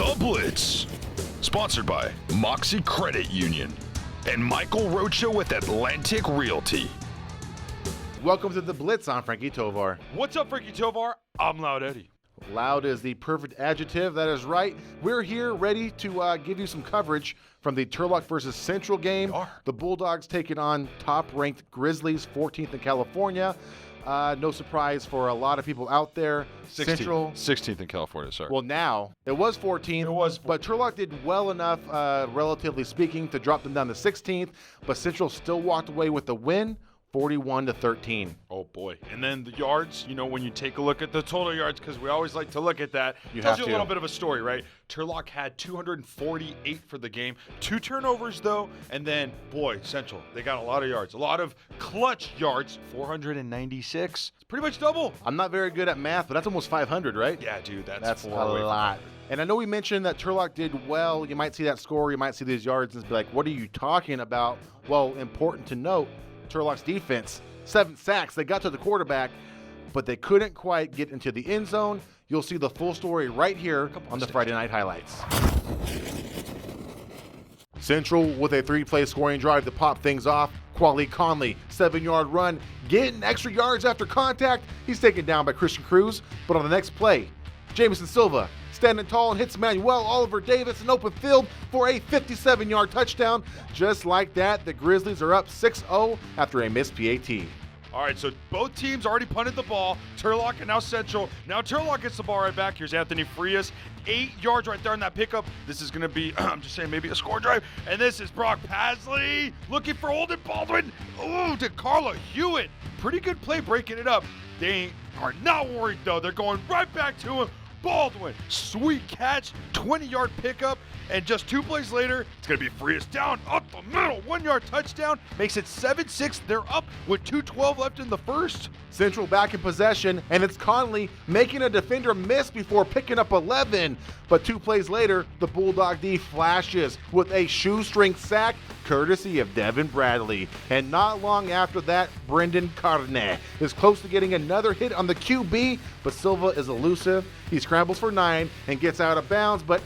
The Blitz, sponsored by Moxie Credit Union and Michael Rocha with Atlantic Realty. Welcome to The Blitz. I'm Frankie Tovar. What's up, Frankie Tovar? I'm Loud Eddie. Loud is the perfect adjective. That is right. We're here ready to give you some coverage from the Turlock versus Central game. The Bulldogs taking on top-ranked Grizzlies, 14th in California. No surprise for a lot of people out there. 16th in California, sorry. Well, now, it was 14th. It was 14th. But Turlock did well enough, relatively speaking, to drop them down to 16th. But Central still walked away with the win, 41-13. Oh, boy. And then the yards, you know, when you take a look at the total yards, because we always like to look at that, tells you a little bit of a story, right? Turlock had 248 for the game. 2 turnovers, though, and then, boy, Central, they got a lot of yards. A lot of clutch yards, 496. It's pretty much double. I'm not very good at math, but that's almost 500, right? Yeah, dude, that's a lot. And I know we mentioned that Turlock did well. You might see that score, you might see these yards and be like, what are you talking about? Well, important to note, Turlock's defense, 7 sacks. They got to the quarterback, but they couldn't quite get into the end zone. You'll see the full story right here on the Friday Night Highlights. Central with a 3-play scoring drive to pop things off. Quali Conley, 7-yard run, getting extra yards after contact. He's taken down by Christian Cruz, but on the next play, Jamison Silva standing tall and hits Manuel Oliver Davis in open field for a 57-yard touchdown. Just like that, the Grizzlies are up 6-0 after a missed PAT. All right, so both teams already punted the ball. Turlock and now Central. Now Turlock gets the ball right back. Here's Anthony Frias, 8 yards right there on that pickup. This is going to be, I'm just saying, maybe a score drive. And this is Brock Pasley looking for Holden Baldwin. Ooh, to Carla Hewitt. Pretty good play breaking it up. They are not worried, though. They're going right back to him. Baldwin, sweet catch, 20-yard pickup, and just 2 plays later, it's going to be Frias down up the middle, 1-yard touchdown, makes it 7-6. They're up with 2:12 left in the first. Central back in possession, and it's Conley making a defender miss before picking up 11. But 2 plays later, the Bulldog D flashes with a shoestring sack, courtesy of Devin Bradley. And not long after that, Brendan Carne is close to getting another hit on the QB, but Silva is elusive. He scrambles for 9 and gets out of bounds, but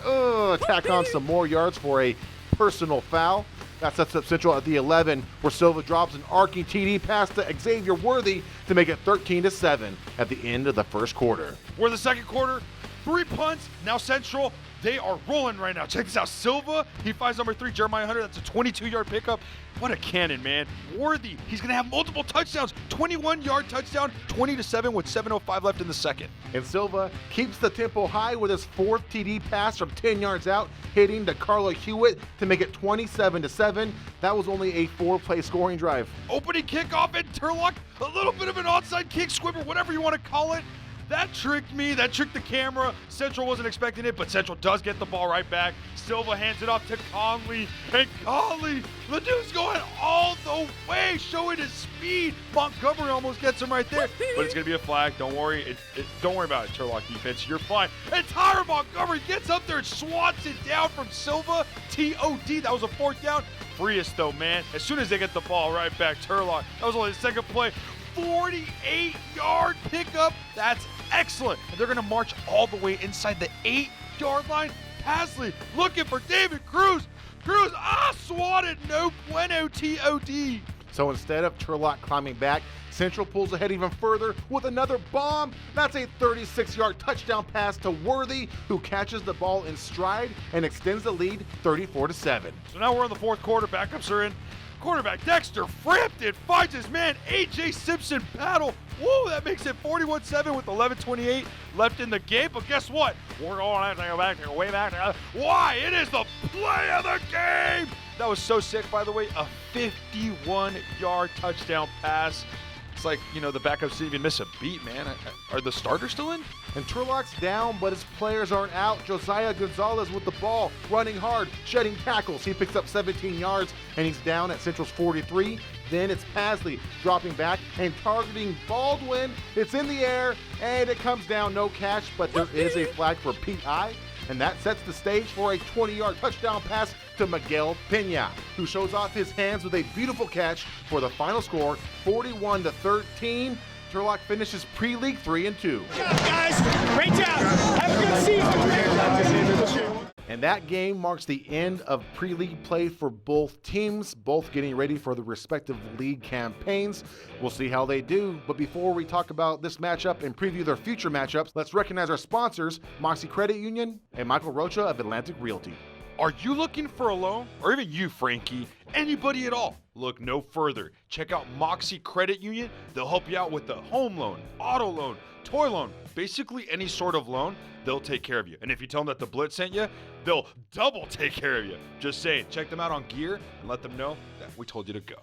tack on some more yards for a personal foul. That sets up Central at the 11, where Silva drops an arcing TD pass to Xavier Worthy to make it 13-7 at the end of the first quarter. We're in the second quarter. 3 punts. Now Central, they are rolling right now. Check this out. Silva, he finds number 3, Jeremiah Hunter. That's a 22-yard pickup. What a cannon, man. Worthy, he's going to have multiple touchdowns. 21-yard touchdown, 20-7 with 7:05 left in the second. And Silva keeps the tempo high with his 4th TD pass from 10 yards out, hitting to Carla Hewitt to make it 27-7. That was only a 4-play scoring drive. Opening kickoff at Turlock. A little bit of an onside kick, squibber, whatever you want to call it. That tricked me. That tricked the camera. Central wasn't expecting it, but Central does get the ball right back. Silva hands it off to Conley. And Conley, the dude's going all the way, showing his speed. Montgomery almost gets him right there. But it's going to be a flag. Don't worry. Don't worry about it, Turlock defense. You're fine. And Tyler Montgomery gets up there and swats it down from Silva. TOD. That was a 4th down. Frias, though, man. As soon as they get the ball right back, Turlock. That was only the second play. 48-yard pickup. That's excellent. And they're going to march all the way inside the 8-yard line. Pasley looking for David Cruz. Cruz, swatted. No bueno, TOD. So instead of Turlock climbing back, Central pulls ahead even further with another bomb. That's a 36-yard touchdown pass to Worthy, who catches the ball in stride and extends the lead 34-7. So now we're in the fourth quarter. Backups are in. Quarterback Dexter Frampton finds his man A.J. Simpson battle. Woo, that makes it 41-7 with 11:28 left in the game. But guess what? We're going to go back, way back. Why? It is the play of the game. That was so sick, by the way. A 51-yard touchdown pass. It's like, you know, the backups didn't even miss a beat, man. Are the starters still in? And Turlock's down, but his players aren't out. Josiah Gonzalez with the ball, running hard, shedding tackles. He picks up 17 yards, and he's down at Central's 43. Then it's Pasley dropping back and targeting Baldwin. It's in the air, and it comes down, no catch, but there is a flag for PI. And that sets the stage for a 20-yard touchdown pass to Miguel Pena, who shows off his hands with a beautiful catch for the final score, 41-13. Turlock finishes pre-league 3-2. Good job, guys. Great job. Have a good season. And that game marks the end of pre-league play for both teams, both getting ready for the respective league campaigns. We'll see how they do. But before we talk about this matchup and preview their future matchups, let's recognize our sponsors, Moxie Credit Union and Michael Rocha of Atlantic Realty. Are you looking for a loan? Or even you, Frankie? Anybody at all? Look no further. Check out Moxie Credit Union. They'll help you out with a home loan, auto loan, toy loan, basically any sort of loan. They'll take care of you. And if you tell them that the Blitz sent you, they'll double take care of you. Just saying, check them out on Gear and let them know that we told you to go.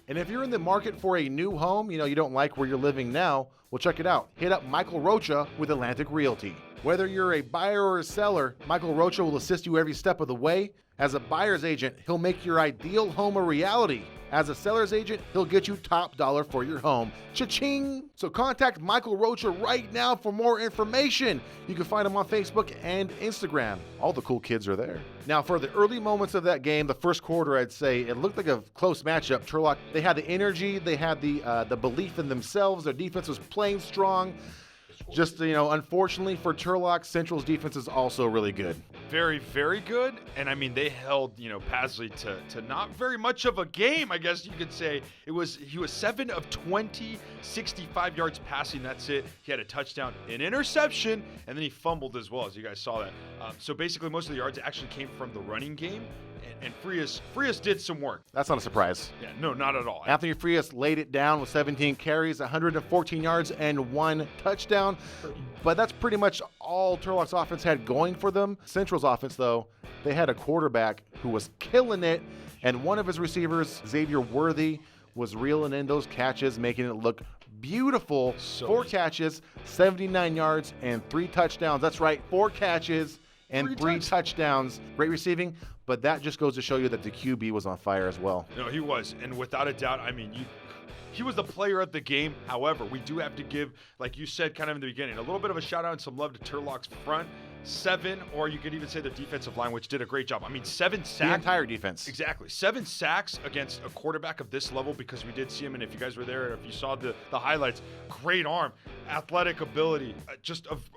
And if you're in the market for a new home, you don't like where you're living now, well, check it out. Hit up Michael Rocha with Atlantic Realty. Whether you're a buyer or a seller, Michael Rocha will assist you every step of the way. As a buyer's agent, he'll make your ideal home a reality. As a seller's agent, he'll get you top dollar for your home. Cha-ching! So contact Michael Rocha right now for more information. You can find him on Facebook and Instagram. All the cool kids are there. Now, for the early moments of that game, the first quarter, I'd say it looked like a close matchup. Turlock, they had the energy, they had the belief in themselves. Their defense was playing strong. Just, unfortunately for Turlock, Central's defense is also really good. Very, very good. And I mean, they held, Pasley to not very much of a game, I guess you could say. He was 7 of 20, 65 yards passing. That's it. He had a touchdown, an interception, and then he fumbled as well, as you guys saw that. So basically, most of the yards actually came from the running game. And Frias did some work. That's not a surprise. Yeah, no, not at all. Anthony Frias laid it down with 17 carries, 114 yards, and 1 touchdown. But that's pretty much all Turlock's offense had going for them. Central's offense, though, they had a quarterback who was killing it, and one of his receivers, Xavier Worthy, was reeling in those catches, making it look beautiful. 4 catches, 79 yards, and 3 touchdowns. That's right, 4 catches and 3 touchdowns. Great receiving. But that just goes to show you that the QB was on fire as well. No, he was. And without a doubt, I mean, he was the player of the game. However, we do have to give, like you said kind of in the beginning, a little bit of a shout out and some love to Turlock's front 7, or you could even say the defensive line, which did a great job. I mean, 7 sacks. The entire defense. Exactly. 7 sacks against a quarterback of this level, because we did see him, and if you guys were there, if you saw the highlights, great arm, athletic ability,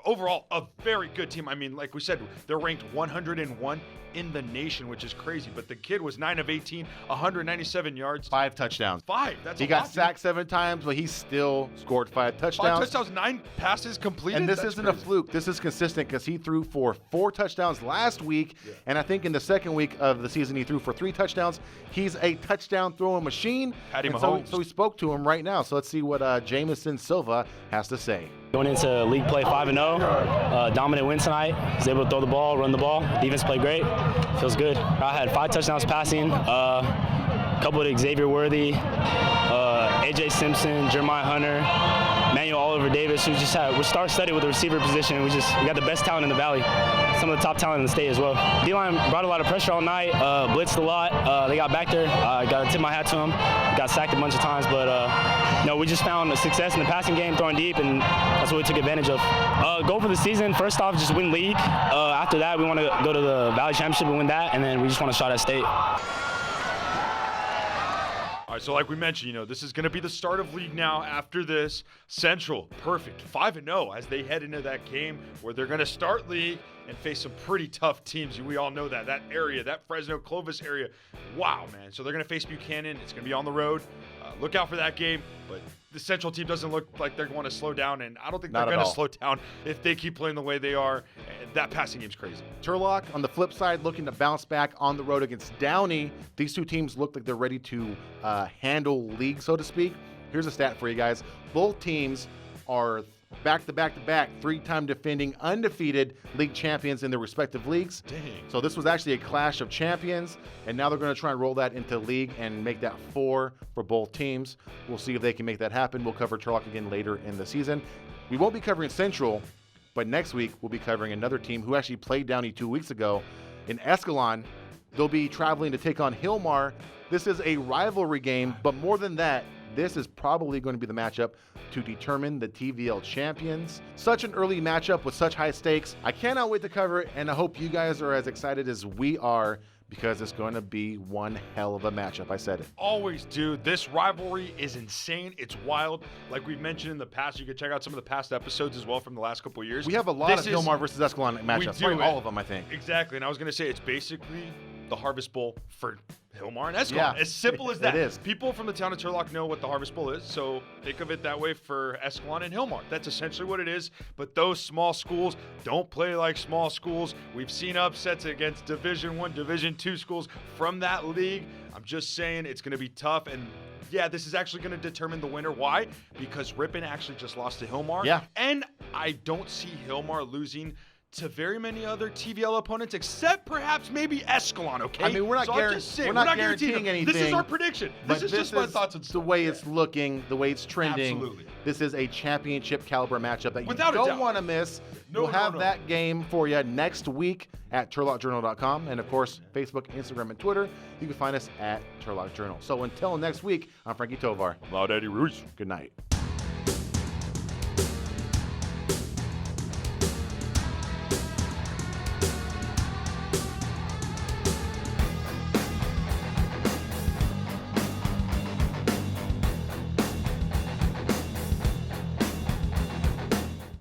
overall a very good team. I mean, like we said, they're ranked 101 in the nation, which is crazy. But the kid was 9 of 18, 197 yards. 5 touchdowns. 5. That's He got sacked 7 times, but he still scored 5 touchdowns. 5 touchdowns, 9 passes completed. And this isn't a fluke. This is consistent, because he threw for 4 touchdowns last week. Yeah. And I think in the second week of the season, he threw for 3 touchdowns. He's a touchdown throwing machine. Patty Mahomes. So we spoke to him right now. So let's see what Jamison Silva has to say. Going into league play 5-0, dominant win tonight. Was able to throw the ball, run the ball. Defense played great. Feels good. I had 5 touchdowns passing, a couple to Xavier Worthy, AJ Simpson, Jeremiah Hunter, Manuel Oliver Davis. We're star-studded with the receiver position. We got the best talent in the valley. Some of the top talent in the state as well. D-line brought a lot of pressure all night, blitzed a lot. They got back there. I got to tip my hat to them. Got sacked a bunch of times, but we just found a success in the passing game, throwing deep, and that's what we took advantage of. Goal for the season, first off, just win league. After that, we want to go to the Valley Championship and win that, and then we just want to shot at state. All right, so like we mentioned, this is going to be the start of league now. After this, Central, perfect, 5-0 as they head into that game where they're going to start league and face some pretty tough teams. We all know that area, that Fresno, Clovis area. Wow, man. So they're going to face Buchanan. It's going to be on the road. Look out for that game. But the Central team doesn't look like they're going to slow down, and I don't think they're going to slow down if they keep playing the way they are. And that passing game's crazy. Turlock, on the flip side, looking to bounce back on the road against Downey. These 2 teams look like they're ready to handle league, so to speak. Here's a stat for you guys. Both teams are back-to-back-to-back, 3-time defending undefeated league champions in their respective leagues. Dang. So this was actually a clash of champions, and now they're going to try and roll that into league and make that 4 for both teams. We'll see if they can make that happen. We'll cover Turlock again later in the season. We won't be covering Central, but next week we'll be covering another team who actually played Downey 2 weeks ago in Escalon. They'll be traveling to take on Hillmar. This is a rivalry game, but more than that, this is probably going to be the matchup to determine the TVL champions. Such an early matchup with such high stakes. I cannot wait to cover it, and I hope you guys are as excited as we are, because it's going to be one hell of a matchup. I said it. Always do. This rivalry is insane. It's wild. Like we've mentioned in the past, you can check out some of the past episodes as well from the last couple of years. We have a lot of Hillmar versus Escalon matchups. We do. All of them, I think. Exactly. And I was going to say, it's basically the Harvest Bowl for Hillmar and Escalon. Yeah, as simple as that. it is. People from the town of Turlock know what the Harvest Bowl is, so think of it that way for Escalon and Hillmar. That's essentially what it is. But those small schools don't play like small schools. We've seen upsets against Division I, Division II schools from that league. I'm just saying it's going to be tough. And yeah, this is actually going to determine the winner. Why? Because Ripon actually just lost to Hillmar. Yeah. And I don't see Hillmar losing to very many other TVL opponents, except perhaps maybe Escalon, okay? I mean, we're not guaranteeing anything. This is our prediction. This is just my thoughts and the stuff. way it's looking, the way it's trending. Absolutely. This is a championship caliber matchup that you Without a don't doubt. want to miss. We'll have that game for you next week at turlockjournal.com. And, of course, Facebook, Instagram, and Twitter. You can find us at Turlock Journal. So until next week, I'm Frankie Tovar. Loud Eddie Ruiz. Good night.